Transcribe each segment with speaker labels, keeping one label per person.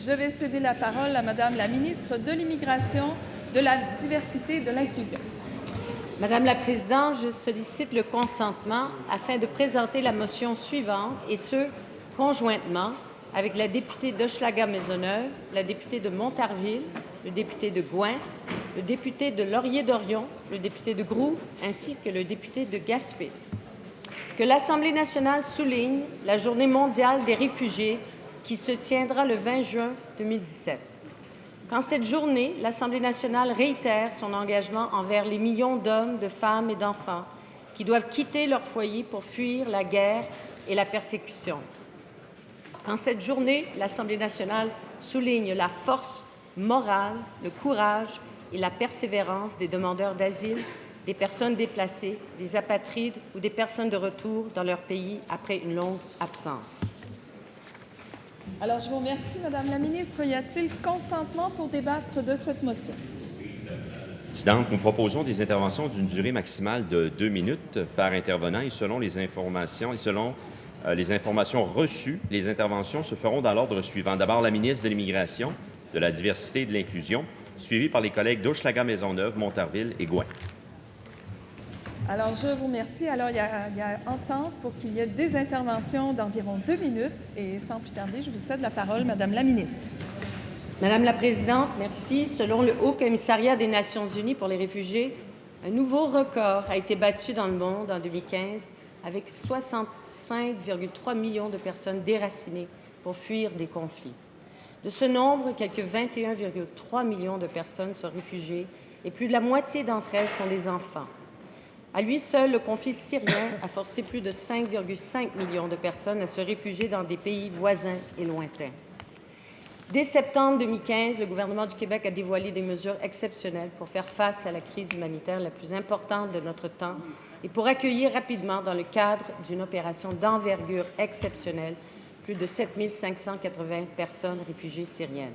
Speaker 1: Je vais céder la parole à Madame la ministre de l'Immigration, de la Diversité et de l'Inclusion.
Speaker 2: Madame la Présidente, je sollicite le consentement afin de présenter la motion suivante, et ce, conjointement avec la députée d'Hochelaga-Maisonneuve, la députée de Montarville, le député de Gouin, le député de Laurier-Dorion, le député de Groux, ainsi que le député de Gaspé. Que l'Assemblée nationale souligne la Journée mondiale des réfugiés qui se tiendra le 20 juin 2017. Qu'en cette journée, l'Assemblée nationale réitère son engagement envers les millions d'hommes, de femmes et d'enfants qui doivent quitter leur foyer pour fuir la guerre et la persécution. Qu'en cette journée, l'Assemblée nationale souligne la force morale, le courage et la persévérance des demandeurs d'asile, des personnes déplacées, des apatrides ou des personnes de retour dans leur pays après une longue absence.
Speaker 1: Alors, je vous remercie, Madame la ministre. Y a-t-il consentement pour débattre de cette motion?
Speaker 3: Présidente, nous proposons des interventions d'une durée maximale de 2 minutes par intervenant et selon les informations reçues, les interventions se feront dans l'ordre suivant. D'abord, la ministre de l'Immigration, de la Diversité et de l'Inclusion, suivie par les collègues d'Hochelaga-Maisonneuve, Montarville et Gouin.
Speaker 1: Alors, je vous remercie. Alors, il y a entente pour qu'il y ait des interventions d'environ 2 minutes. Et sans plus tarder, je vous cède la parole, Madame la ministre.
Speaker 2: Madame la Présidente, merci. Selon le Haut Commissariat des Nations unies pour les réfugiés, un nouveau record a été battu dans le monde en 2015 avec 65,3 millions de personnes déracinées pour fuir des conflits. De ce nombre, quelques 21,3 millions de personnes sont réfugiées et plus de la moitié d'entre elles sont des enfants. À lui seul, le conflit syrien a forcé plus de 5,5 millions de personnes à se réfugier dans des pays voisins et lointains. Dès septembre 2015, le gouvernement du Québec a dévoilé des mesures exceptionnelles pour faire face à la crise humanitaire la plus importante de notre temps et pour accueillir rapidement, dans le cadre d'une opération d'envergure exceptionnelle, plus de 7 580 personnes réfugiées syriennes.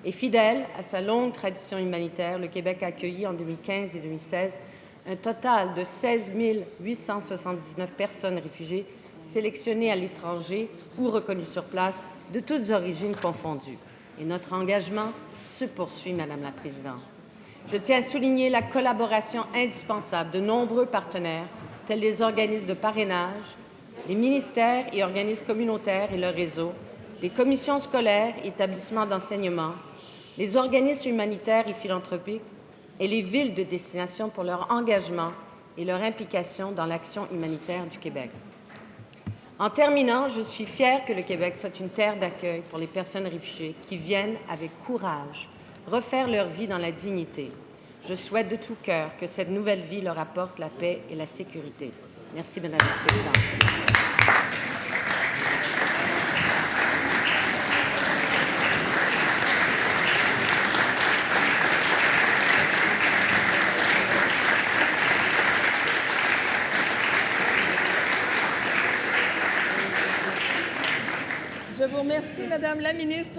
Speaker 2: Et fidèle à sa longue tradition humanitaire, le Québec a accueilli en 2015 et 2016 un total de 16 879 personnes réfugiées sélectionnées à l'étranger ou reconnues sur place, de toutes origines confondues. Et notre engagement se poursuit, Madame la Présidente. Je tiens à souligner la collaboration indispensable de nombreux partenaires, tels les organismes de parrainage, les ministères et organismes communautaires et leurs réseaux, les commissions scolaires et établissements d'enseignement, les organismes humanitaires et philanthropiques et les villes de destination pour leur engagement et leur implication dans l'action humanitaire du Québec. En terminant, je suis fière que le Québec soit une terre d'accueil pour les personnes réfugiées qui viennent avec courage refaire leur vie dans la dignité. Je souhaite de tout cœur que cette nouvelle vie leur apporte la paix et la sécurité. Merci, Madame la Présidente.
Speaker 1: Je vous remercie, Madame la ministre.